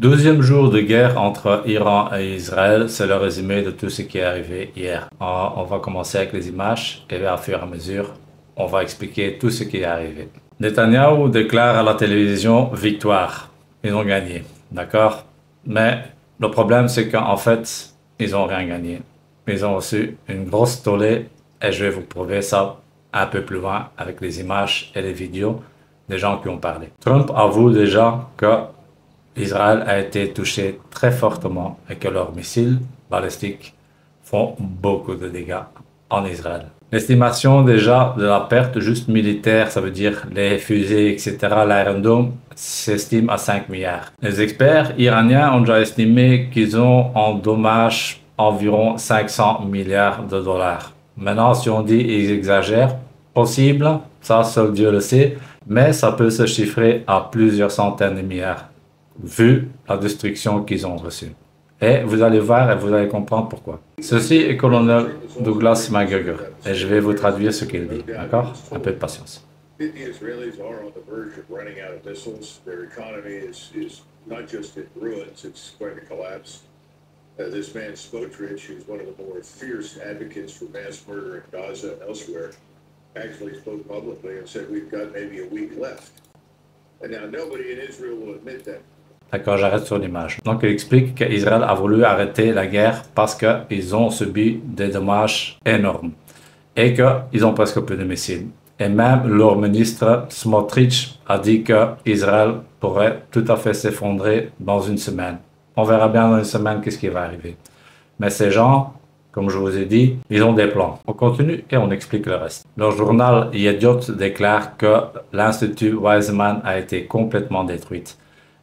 Deuxième jour de guerre entre Iran et Israël, c'est le résumé de tout ce qui est arrivé hier. On va commencer avec les images et à fur et à mesure, on va expliquer tout ce qui est arrivé. Netanyahou déclare à la télévision victoire. Ils ont gagné, d'accord? Mais le problème, c'est qu'en fait, ils n'ont rien gagné. Ils ont reçu une grosse tollée et je vais vous prouver ça un peu plus loin avec les images et les vidéos des gens qui ont parlé. Trump avoue déjà que Israël a été touché très fortement et que leurs missiles balistiques font beaucoup de dégâts en Israël. L'estimation déjà de la perte juste militaire, ça veut dire les fusées, etc., l'Iron Dome, s'estime à 5 milliards. Les experts iraniens ont déjà estimé qu'ils ont en dommages environ 500 milliards de dollars. Maintenant, si on dit ils exagèrent, possible, ça seul Dieu le sait, mais ça peut se chiffrer à plusieurs centaines de milliards, vu la destruction qu'ils ont reçue. Et vous allez voir et vous allez comprendre pourquoi. Ceci est colonel Douglas McGregor et je vais vous traduire ce qu'il dit, d'accord? Un peu de patience. The Israelis are on the verge of running out of missiles. Their economy is not just in ruins, it's going to collapse. This man Smotrich, who's one of the more fierce advocates for mass murder in Gaza and elsewhere, actually spoke publicly and said we've got maybe a week left. And now nobody in Israel will admit that. D'accord, j'arrête sur l'image. Donc, il explique qu'Israël a voulu arrêter la guerre parce qu'ils ont subi des dommages énormes et qu'ils ont presque plus de missiles. Et même leur ministre Smotrich a dit qu'Israël pourrait tout à fait s'effondrer dans une semaine. On verra bien dans une semaine qu'est-ce qui va arriver. Mais ces gens, comme je vous ai dit, ils ont des plans. On continue et on explique le reste. Le journal Yediot déclare que l'Institut Weizmann a été complètement détruit.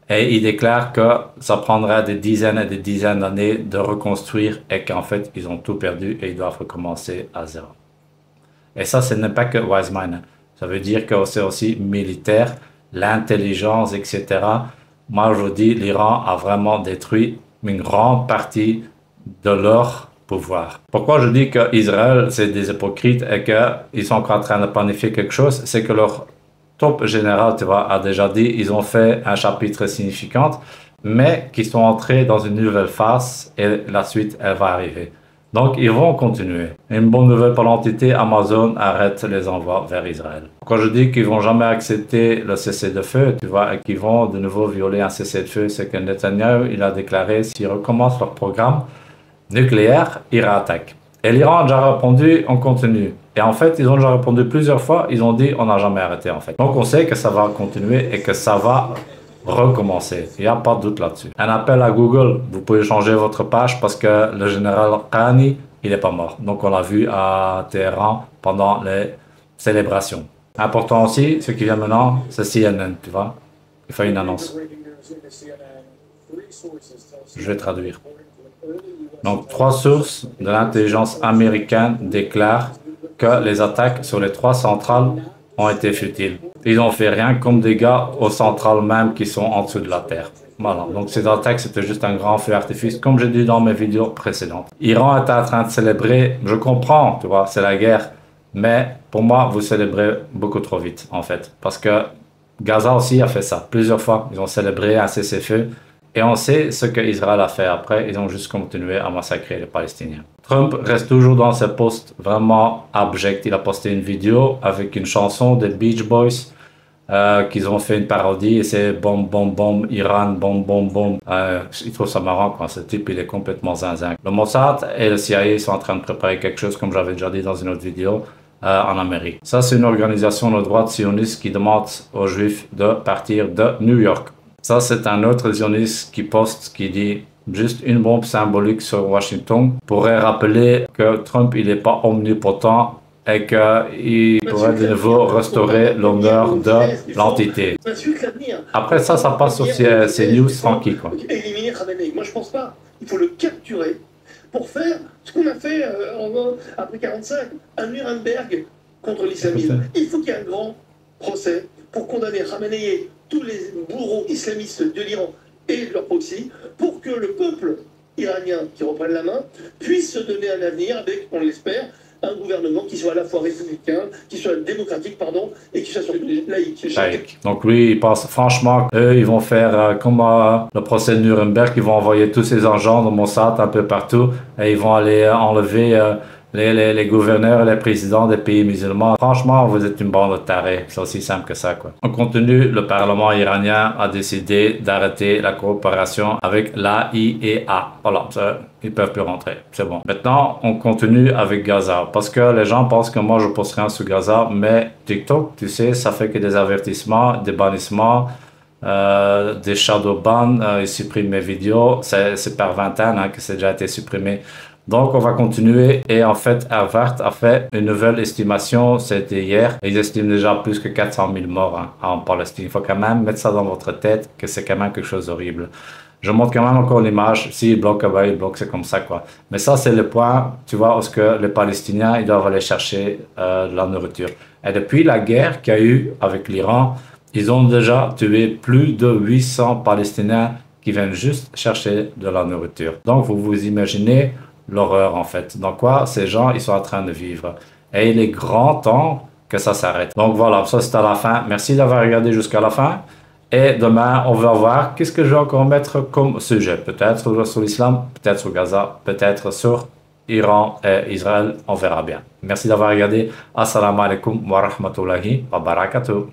Et il déclare que ça prendra des dizaines et des dizaines d'années de reconstruire et qu'en fait, ils ont tout perdu et ils doivent recommencer à zéro. Et ça, ce n'est pas que Weizmann. Ça veut dire que c'est aussi militaire, l'intelligence, etc. Moi, je vous dis, l'Iran a vraiment détruit une grande partie de leur pouvoir. Pourquoi je dis qu'Israël, c'est des hypocrites et qu'ils sont encore en train de planifier quelque chose, c'est que leur top général, tu vois, a déjà dit, ils ont fait un chapitre significant, mais qu'ils sont entrés dans une nouvelle phase et la suite, elle va arriver. Donc, ils vont continuer. Une bonne nouvelle pour l'entité, Amazon arrête les envois vers Israël. Quand je dis qu'ils vont jamais accepter le cessez-le-feu, tu vois, et qu'ils vont de nouveau violer un cessez-le-feu, c'est que Netanyahu, il a déclaré, s'ils recommencent leur programme nucléaire, il réattaque. Et l'Iran a déjà répondu, on continue. Et en fait, ils ont déjà répondu plusieurs fois, ils ont dit, on n'a jamais arrêté en fait. Donc on sait que ça va continuer et que ça va recommencer. Il n'y a pas de doute là-dessus. Un appel à Google, vous pouvez changer votre page parce que le général Khani, il n'est pas mort. Donc on l'a vu à Téhéran pendant les célébrations. Important aussi, ce qui vient maintenant, c'est CNN, tu vois. Il fait une annonce. Je vais traduire. Donc, 3 sources de l'intelligence américaine déclarent que les attaques sur les 3 centrales ont été futiles. Ils n'ont fait rien comme dégâts aux centrales même qui sont en dessous de la terre. Voilà, donc ces attaques, c'était juste un grand feu d'artifice, comme j'ai dit dans mes vidéos précédentes. Iran est en train de célébrer, je comprends, tu vois, c'est la guerre, mais pour moi, vous célébrez beaucoup trop vite, en fait. Parce que Gaza aussi a fait ça plusieurs fois. Ils ont célébré un cessez-le-feu. Et on sait ce qu'Israël a fait après, ils ont juste continué à massacrer les Palestiniens. Trump reste toujours dans ses posts vraiment abjects. Il a posté une vidéo avec une chanson des Beach Boys qu'ils ont fait une parodie et c'est Bom Bom Bom, Iran, Bom Bom Bom. Il trouve ça marrant quand ce type il est complètement zinzin. Le Mossad et le CIA sont en train de préparer quelque chose comme j'avais déjà dit dans une autre vidéo en Amérique. Ça c'est une organisation de droite sioniste qui demande aux Juifs de partir de New York. Ça, c'est un autre zioniste qui poste, qui dit juste une bombe symbolique sur Washington pourrait rappeler que Trump, il n'est pas omnipotent et qu'il pourrait de nouveau restaurer l'honneur de l'entité. Après ça, ça passe sur CNews tranquille, quoi. Éliminer Khamenei, moi je pense pas. Il faut le capturer pour faire ce qu'on a fait après 45, à Nuremberg contre l'islamisme. Il faut qu'il y ait un grand procès pour condamner Khamenei et tous les bourreaux islamistes de l'Iran et de leur proxy, pour que le peuple iranien qui reprenne la main puisse se donner un avenir avec, on l'espère, un gouvernement qui soit à la fois républicain, qui soit démocratique, pardon, et qui soit surtout laïque. Laïque. Donc lui, il pense franchement qu'eux, ils vont faire comme le procès de Nuremberg, ils vont envoyer tous ces agents de Mossad un peu partout et ils vont aller enlever les gouverneurs et les présidents des pays musulmans. Franchement, vous êtes une bande de tarés. C'est aussi simple que ça, quoi. En continu, le Parlement iranien a décidé d'arrêter la coopération avec l'AIEA. Voilà, ils peuvent plus rentrer. C'est bon. Maintenant, on continue avec Gaza. Parce que les gens pensent que moi, je poste rien sur Gaza. Mais TikTok, tu sais, ça fait que des avertissements, des bannissements, des shadow bans. Ils suppriment mes vidéos. C'est par vingtaine que c'est déjà été supprimé. Donc, on va continuer. Et en fait, Harvard a fait une nouvelle estimation, c'était hier. Ils estiment déjà plus que 400 000 morts en Palestine. Il faut quand même mettre ça dans votre tête, que c'est quand même quelque chose d'horrible. Je montre quand même encore l'image. S'ils bloquent, ils bloquent, c'est comme ça, quoi. Mais ça, c'est le point, tu vois, où ce que les Palestiniens, ils doivent aller chercher de la nourriture. Et depuis la guerre qu'il y a eu avec l'Iran, ils ont déjà tué plus de 800 Palestiniens qui viennent juste chercher de la nourriture. Donc, vous vous imaginez l'horreur, en fait. Donc quoi, ces gens, ils sont en train de vivre. Et il est grand temps que ça s'arrête. Donc voilà, ça c'est à la fin. Merci d'avoir regardé jusqu'à la fin. Et demain, on va voir qu'est-ce que je vais encore mettre comme sujet. Peut-être sur l'islam, peut-être sur Gaza, peut-être sur Iran et Israël. On verra bien. Merci d'avoir regardé. Assalamu alaikum wa rahmatullahi wa barakatuh.